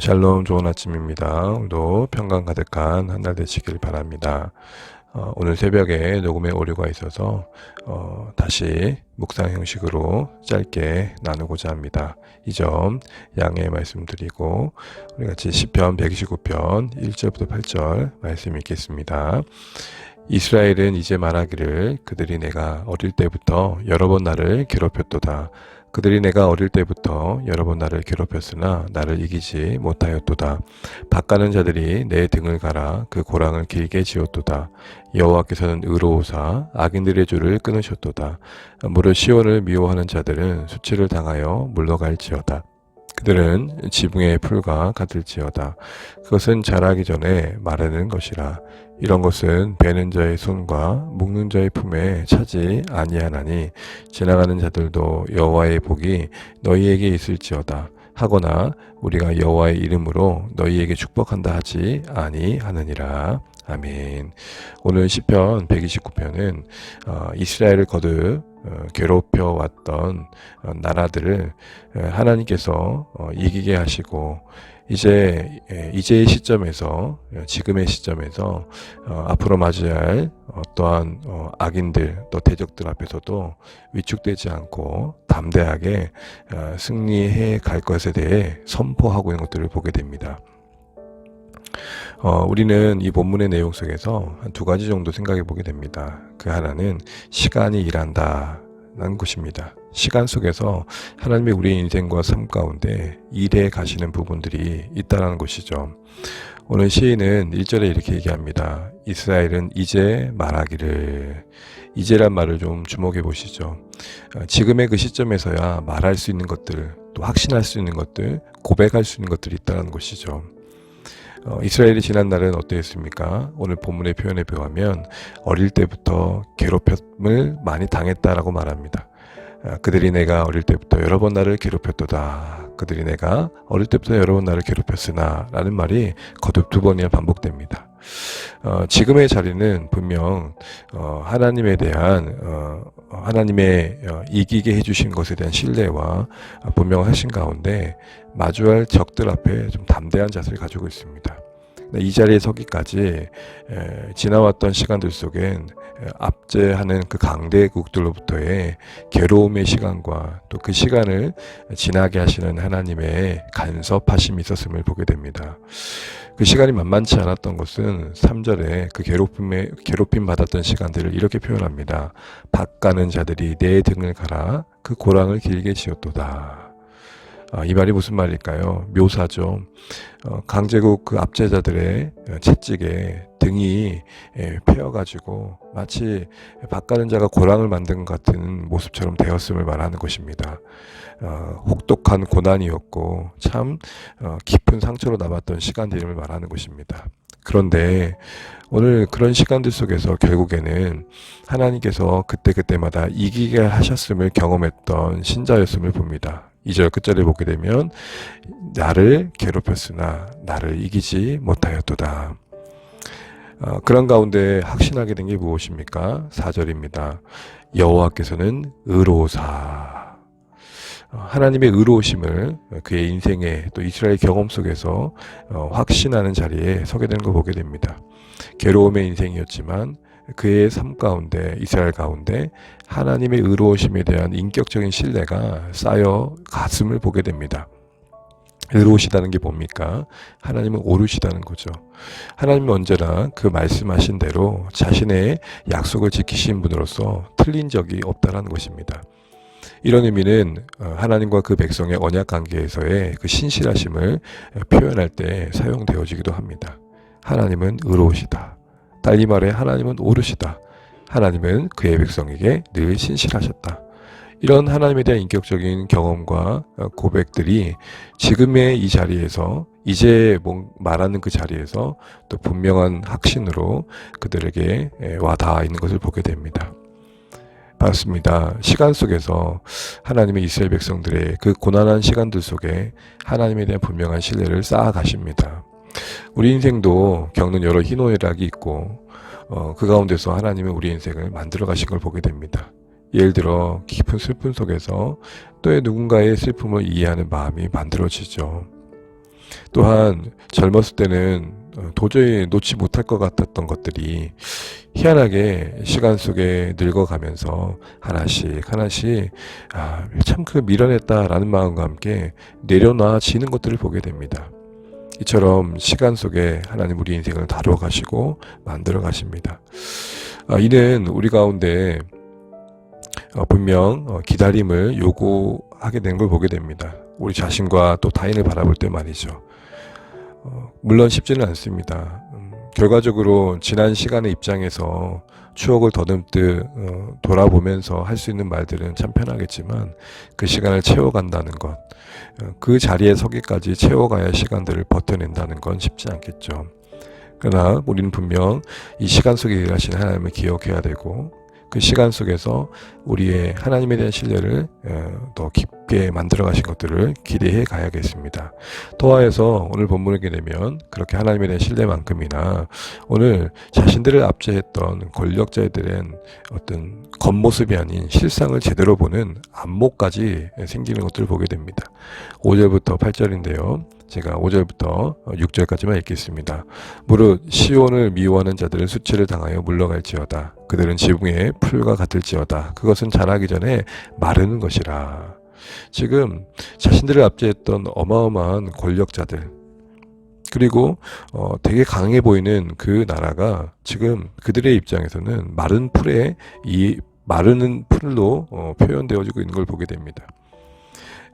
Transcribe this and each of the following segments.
샬롬, 좋은 아침입니다. 오늘도 평강 가득한 한 날 되시길 바랍니다. 오늘 새벽에 녹음에 오류가 있어서 다시 묵상 형식으로 짧게 나누고자 합니다. 이 점 양해 말씀드리고 우리 같이 시편 129편 1절부터 8절 말씀 읽겠습니다. 이스라엘은 이제 말하기를 그들이 내가 어릴 때부터 여러 번 나를 괴롭혔도다. 그들이 내가 어릴 때부터 여러 번 나를 괴롭혔으나 나를 이기지 못하였도다. 밭가는 자들이 내 등을 갈아 그 고랑을 길게 지었도다. 여호와께서는 의로우사 악인들의 줄을 끊으셨도다. 무릇 시온을 미워하는 자들은 수치를 당하여 물러갈지어다. 그들은 지붕의 풀과 같을지어다. 그것은 자라기 전에 마르는 것이라. 이런 것은 베는 자의 손과 묶는 자의 품에 차지 아니하나니 지나가는 자들도 여호와의 복이 너희에게 있을지어다 하거나 우리가 여호와의 이름으로 너희에게 축복한다 하지 아니하느니라. 아멘. 오늘 시편 129편은 이스라엘을 거듭 괴롭혀 왔던 나라들을 하나님께서 이기게 하시고 이제의 시점에서 지금의 시점에서 앞으로 맞이할 어떠한 악인들 또 대적들 앞에서도 위축되지 않고 담대하게 승리해 갈 것에 대해 선포하고 있는 것들을 보게 됩니다. 우리는 이 본문의 내용 속에서 한 두 가지 정도 생각해 보게 됩니다. 그 하나는 시간이 일한다는 것입니다. 시간 속에서 하나님의 우리의 인생과 삶 가운데 일해 가시는 부분들이 있다는 것이죠. 오늘 시인은 1절에 이렇게 얘기합니다. 이스라엘은 이제 말하기를. 이제란 말을 좀 주목해 보시죠. 지금의 그 시점에서야 말할 수 있는 것들, 또 확신할 수 있는 것들, 고백할 수 있는 것들이 있다는 것이죠. 이스라엘이 지난 날은 어떠했습니까? 오늘 본문의 표현에 비하면 어릴 때부터 괴롭힘을 많이 당했다라고 말합니다. 그들이 내가 어릴 때부터 여러 번 나를 괴롭혔도다. 그들이 내가 어릴 때부터 여러 번 나를 괴롭혔으나 라는 말이 거듭 두 번이나 반복됩니다. 지금의 자리는 분명 하나님에 대한 하나님의 이기게 해주신 것에 대한 신뢰와 분명하신 가운데 마주할 적들 앞에 좀 담대한 자세를 가지고 있습니다. 이 자리에 서기까지 지나왔던 시간들 속엔 압제하는 그 강대국들로부터의 괴로움의 시간과 또 그 시간을 지나게 하시는 하나님의 간섭하심이 있었음을 보게 됩니다. 그 시간이 만만치 않았던 것은 3절에 그 괴롭힘 받았던 시간들을 이렇게 표현합니다. 밭가는 자들이 내 등을 갈아 그 고랑을 길게 지었도다. 이 말이 무슨 말일까요? 묘사죠. 강제국 그 압제자들의 채찍에 등이 패여가지고 마치 밭가는 자가 고랑을 만든 것 같은 모습처럼 되었음을 말하는 것입니다. 혹독한 고난이었고 참 깊은 상처로 남았던 시간들을 말하는 것입니다. 그런데 오늘 그런 시간들 속에서 결국에는 하나님께서 그때그때마다 이기게 하셨음을 경험했던 신자였음을 봅니다. 2절 끝절에 보게 되면 나를 괴롭혔으나 나를 이기지 못하였도다. 그런 가운데 확신하게 된 게 무엇입니까? 4절입니다. 여호와께서는 의로우사. 하나님의 의로우심을 그의 인생의 또 이스라엘 경험 속에서 확신하는 자리에 서게 되는 걸 보게 됩니다. 괴로움의 인생이었지만 그의 삶 가운데 이스라엘 가운데 하나님의 의로우심에 대한 인격적인 신뢰가 쌓여 갔음을 보게 됩니다. 의로우시다는 게 뭡니까? 하나님은 옳으시다는 거죠. 하나님은 언제나 그 말씀하신 대로 자신의 약속을 지키신 분으로서 틀린 적이 없다는 것입니다. 이런 의미는 하나님과 그 백성의 언약 관계에서의 그 신실하심을 표현할 때 사용되어지기도 합니다. 하나님은 의로우시다. 달리 말해 하나님은 옳으시다. 하나님은 그의 백성에게 늘 신실하셨다. 이런 하나님에 대한 인격적인 경험과 고백들이 지금의 이 자리에서 이제 말하는 그 자리에서 또 분명한 확신으로 그들에게 와 닿아 있는 것을 보게 됩니다. 맞습니다. 시간 속에서 하나님의 이스라엘 백성들의 그 고난한 시간들 속에 하나님에 대한 분명한 신뢰를 쌓아 가십니다. 우리 인생도 겪는 여러 희노애락이 있고 그 가운데서 하나님은 우리 인생을 만들어 가신 걸 보게 됩니다. 예를 들어 깊은 슬픔 속에서 또 누군가의 슬픔을 이해하는 마음이 만들어지죠. 또한 젊었을 때는 도저히 놓지 못할 것 같았던 것들이 희한하게 시간 속에 늙어가면서 하나씩 하나씩 참 그 밀어냈다라는 마음과 함께 내려놔지는 것들을 보게 됩니다. 이처럼 시간 속에 하나님 우리 인생을 다루어 가시고 만들어 가십니다. 이는 우리 가운데 분명 기다림을 요구하게 된 걸 보게 됩니다. 우리 자신과 또 타인을 바라볼 때 말이죠. 물론 쉽지는 않습니다. 결과적으로 지난 시간의 입장에서 추억을 더듬듯 돌아보면서 할 수 있는 말들은 참 편하겠지만 그 시간을 채워간다는 것, 그 자리에 서기까지 채워가야 할 시간들을 버텨낸다는 건 쉽지 않겠죠. 그러나 우리는 분명 이 시간 속에 일하시는 하나님을 기억해야 되고 그 시간 속에서 우리의 하나님에 대한 신뢰를 더 깊게 만들어 가신 것들을 기대해 가야겠습니다. 더하여서 오늘 본문을 보게 되면 그렇게 하나님에 대한 신뢰만큼이나 오늘 자신들을 압제했던 권력자들은 어떤 겉모습이 아닌 실상을 제대로 보는 안목까지 생기는 것들을 보게 됩니다. 5절부터 8절인데요. 제가 5절부터 6절까지만 읽겠습니다. 무릇 시온을 미워하는 자들은 수치를 당하여 물러갈지어다. 그들은 지붕의 풀과 같을지어다. 그것은 자라기 전에 마르는 것이라. 지금 자신들을 압제했던 어마어마한 권력자들, 그리고 되게 강해 보이는 그 나라가 지금 그들의 입장에서는 마른 풀에 이 마르는 풀로 표현되어지고 있는 걸 보게 됩니다.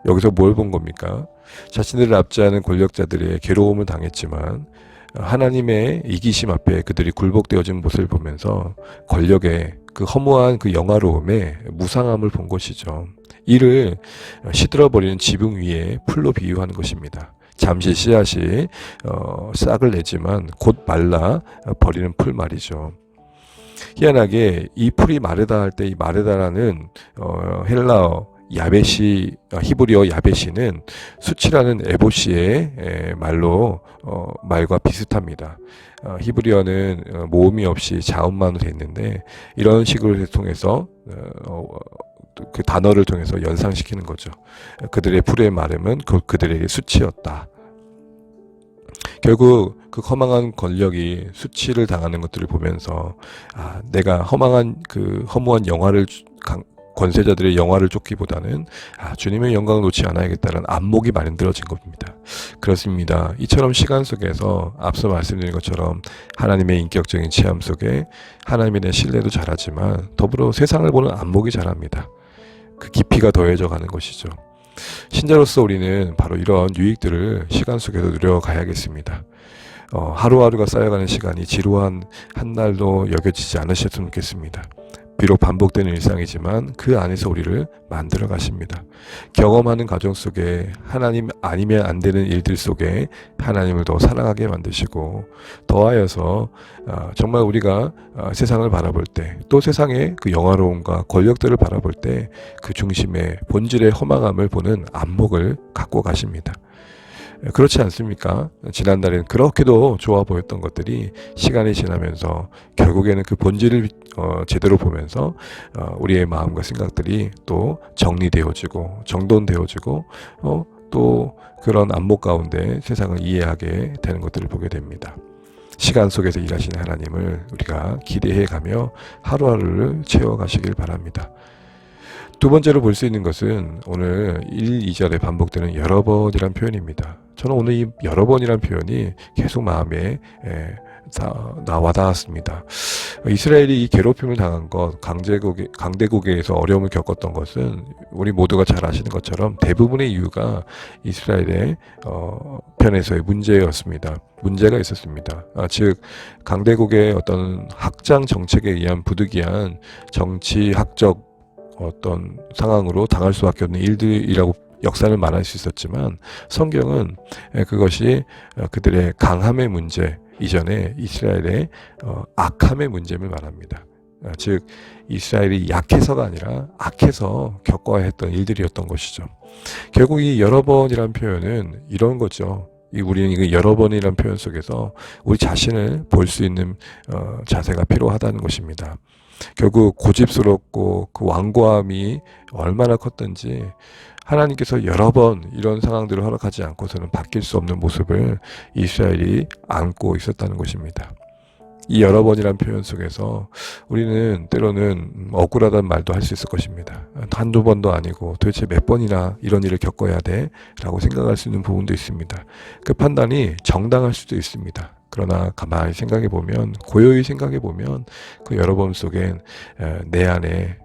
여기서 뭘 본 겁니까? 자신들을 압제하는 권력자들의 괴로움을 당했지만 하나님의 이기심 앞에 그들이 굴복되어진 모습을 보면서 권력의 그 허무한 그 영화로움의 무상함을 본 것이죠. 이를 시들어버리는 지붕 위에 풀로 비유하는 것입니다. 잠시 씨앗이 싹을 내지만 곧 말라 버리는 풀 말이죠. 희한하게 이 풀이 마르다 할 때 이 마르다라는 헬라어 야베시, 히브리어 야베시는 수치라는 에보시의 말로 말과 비슷합니다. 히브리어는 모음이 없이 자음만으로 되어 있는데 이런 식으로 통해서 그 단어를 통해서 연상시키는 거죠. 그들의 불의 마름은 그들에게 수치였다. 결국 그 허망한 권력이 수치를 당하는 것들을 보면서 내가 그 허무한 영화를 권세자들의 영화를 쫓기보다는 주님의 영광을 놓지 않아야겠다는 안목이 만들어진 겁니다. 그렇습니다. 이처럼 시간 속에서 앞서 말씀드린 것처럼 하나님의 인격적인 체험 속에 하나님에 대한 신뢰도 잘하지만 더불어 세상을 보는 안목이 자랍니다. 그 깊이가 더해져 가는 것이죠. 신자로서 우리는 바로 이런 유익들을 시간 속에서 누려가야겠습니다. 하루하루가 쌓여가는 시간이 지루한 한 날도 여겨지지 않으셨으면 좋겠습니다. 비록 반복되는 일상이지만 그 안에서 우리를 만들어 가십니다. 경험하는 과정 속에 하나님 아니면 안 되는 일들 속에 하나님을 더 사랑하게 만드시고 더하여서 정말 우리가 세상을 바라볼 때 또 세상의 그 영화로움과 권력들을 바라볼 때 그 중심에 본질의 허망함을 보는 안목을 갖고 가십니다. 그렇지 않습니까? 지난달에는 그렇게도 좋아 보였던 것들이 시간이 지나면서 결국에는 그 본질을 제대로 보면서 우리의 마음과 생각들이 또 정리되어지고 정돈되어지고 또 그런 안목 가운데 세상을 이해하게 되는 것들을 보게 됩니다. 시간 속에서 일하시는 하나님을 우리가 기대해 가며 하루하루를 채워가시길 바랍니다. 두 번째로 볼 수 있는 것은 오늘 1, 2절에 반복되는 여러 번이란 표현입니다. 저는 오늘 이 여러 번이란 표현이 계속 마음에 와닿았습니다. 이스라엘이 이 괴롭힘을 당한 것, 강대국에서 어려움을 겪었던 것은 우리 모두가 잘 아시는 것처럼 대부분의 이유가 이스라엘의 편에서의 문제였습니다. 문제가 있었습니다. 즉 강대국의 어떤 확장 정책에 의한 부득이한 정치학적 어떤 상황으로 당할 수밖에 없는 일들이라고 역사를 말할 수 있었지만 성경은 그것이 그들의 강함의 문제 이전에 이스라엘의 악함의 문제를 말합니다. 즉 이스라엘이 약해서가 아니라 악해서 겪어야 했던 일들이었던 것이죠. 결국 이 여러 번이란 표현은 이런 거죠. 우리는 이 여러 번이란 표현 속에서 우리 자신을 볼 수 있는 자세가 필요하다는 것입니다. 결국 고집스럽고 그 완고함이 얼마나 컸던지 하나님께서 여러 번 이런 상황들을 허락하지 않고서는 바뀔 수 없는 모습을 이스라엘이 안고 있었다는 것입니다. 이 여러 번이란 표현 속에서 우리는 때로는 억울하다는 말도 할 수 있을 것입니다. 한두 번도 아니고 도대체 몇 번이나 이런 일을 겪어야 돼? 라고 생각할 수 있는 부분도 있습니다. 그 판단이 정당할 수도 있습니다. 그러나 가만히 생각해 보면, 고요히 생각해 보면 그 여러 번 속엔 내 안에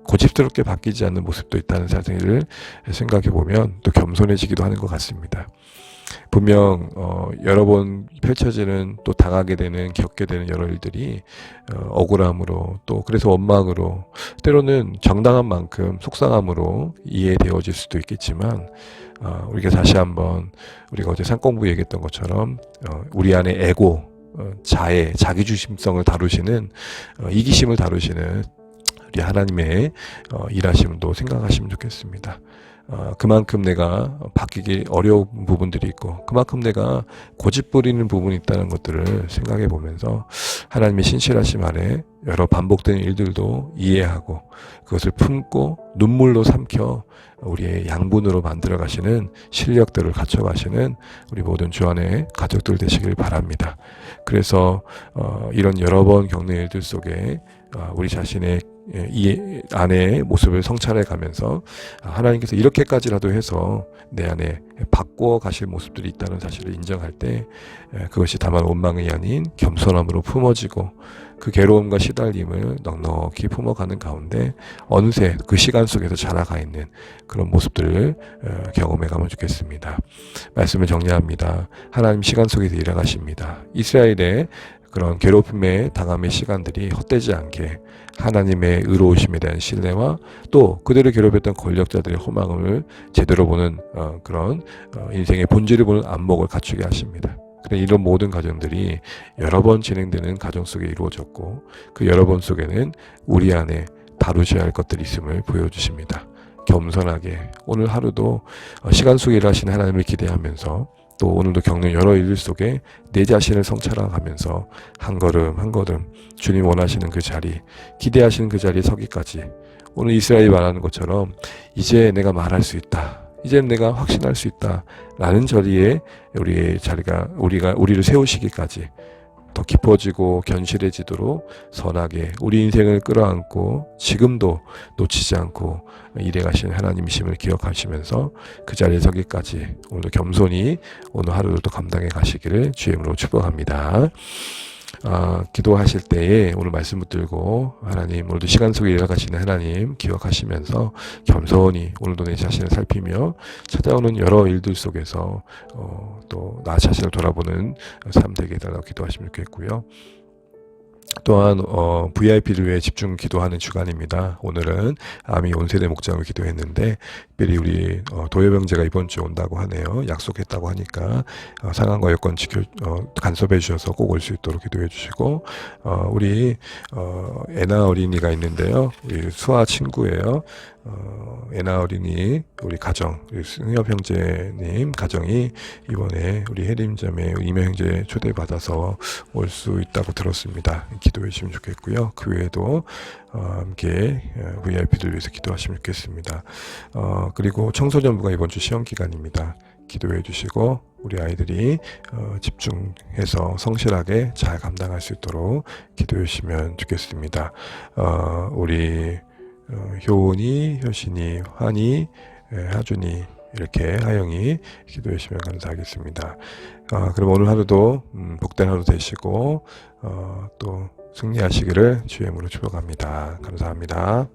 고집스럽게 바뀌지 않는 모습도 있다는 사실을 생각해 보면 또 겸손해지기도 하는 것 같습니다. 분명 여러 번 펼쳐지는, 또 당하게 되는, 겪게 되는 여러 일들이 억울함으로, 또 그래서 원망으로, 때로는 정당한 만큼 속상함으로 이해되어질 수도 있겠지만, 우리가 다시 한번 우리가 어제 상공부 얘기했던 것처럼 우리 안에 에고, 자애, 자기중심성을 다루시는, 이기심을 다루시는 우리 하나님의 일하심도 생각하시면 좋겠습니다. 그만큼 내가 바뀌기 어려운 부분들이 있고, 그만큼 내가 고집부리는 부분이 있다는 것들을 생각해 보면서 하나님의 신실하심 아래 여러 반복되는 일들도 이해하고 그것을 품고 눈물로 삼켜 우리의 양분으로 만들어 가시는 실력들을 갖춰 가시는 우리 모든 주 안의 가족들 되시길 바랍니다. 그래서 이런 여러 번 겪는 일들 속에 우리 자신의 이 안의 모습을 성찰해 가면서 하나님께서 이렇게까지라도 해서 내 안에 바꾸어 가실 모습들이 있다는 사실을 인정할 때 그것이 다만 원망이 아닌 겸손함으로 품어지고 그 괴로움과 시달림을 넉넉히 품어가는 가운데 어느새 그 시간 속에서 자라가 있는 그런 모습들을 경험해 가면 좋겠습니다. 말씀을 정리합니다. 하나님 시간 속에서 일하가십니다. 이스라엘의 그런 괴롭힘의 당함의 시간들이 헛되지 않게 하나님의 의로우심에 대한 신뢰와 또 그들을 괴롭혔던 권력자들의 허망을 제대로 보는 그런 인생의 본질을 보는 안목을 갖추게 하십니다. 그런데 이런 모든 과정들이 여러 번 진행되는 가정 속에 이루어졌고 그 여러 번 속에는 우리 안에 다루셔야 할 것들이 있음을 보여주십니다. 겸손하게 오늘 하루도 시간 속에 일하시는 하나님을 기대하면서 또 오늘도 겪는 여러 일 속에 내 자신을 성찰하면서 한 걸음 한 걸음 주님 원하시는 그 자리, 기대하시는 그 자리에 서기까지 오늘 이스라엘이 말하는 것처럼 이제 내가 말할 수 있다. 이제 내가 확신할 수 있다. 라는 자리에 우리의 자리가 우리를 세우시기까지 더 깊어지고 견실해지도록 선하게 우리 인생을 끌어안고 지금도 놓치지 않고 일해가시는 하나님이심을 기억하시면서 그 자리에 서기까지 오늘도 겸손히 오늘 하루도 감당해 가시기를 주의 이름으로 축복합니다. 기도하실 때에 오늘 말씀 붙들고 하나님 오늘도 시간 속에 일어가시는 하나님 기억하시면서 겸손히 오늘도 내 자신을 살피며 찾아오는 여러 일들 속에서 또 나 자신을 돌아보는 삶 되게 해달라고 기도하시면 좋겠고요. 또한 VIP를 위해 집중 기도하는 주간입니다. 오늘은 아미 온세대 목장을 기도했는데 특별히 우리 도여병제가 이번 주에 온다고 하네요. 약속했다고 하니까 상황과 여건 간섭해 주셔서 꼭 올 수 있도록 기도해 주시고 우리 애나 어린이가 있는데요. 우리 수아 친구예요. 애나 어린이 우리 가정 우리 승엽 형제님 가정이 이번에 우리 혜림자매 이명 형제 초대받아서 올 수 있다고 들었습니다. 기도해 주시면 좋겠고요. 그 외에도 함께 VIP들 위해서 기도하시면 좋겠습니다. 그리고 청소년부가 이번 주 시험 기간입니다. 기도해 주시고 우리 아이들이 집중해서 성실하게 잘 감당할 수 있도록 기도해 주시면 좋겠습니다. 우리 효은이, 효신이, 환이, 하준이 이렇게 하영이 기도해 주시면 감사하겠습니다. 그럼 오늘 하루도 복된 하루 되시고 또 승리하시기를 주의 이름으로 축복합니다. 감사합니다.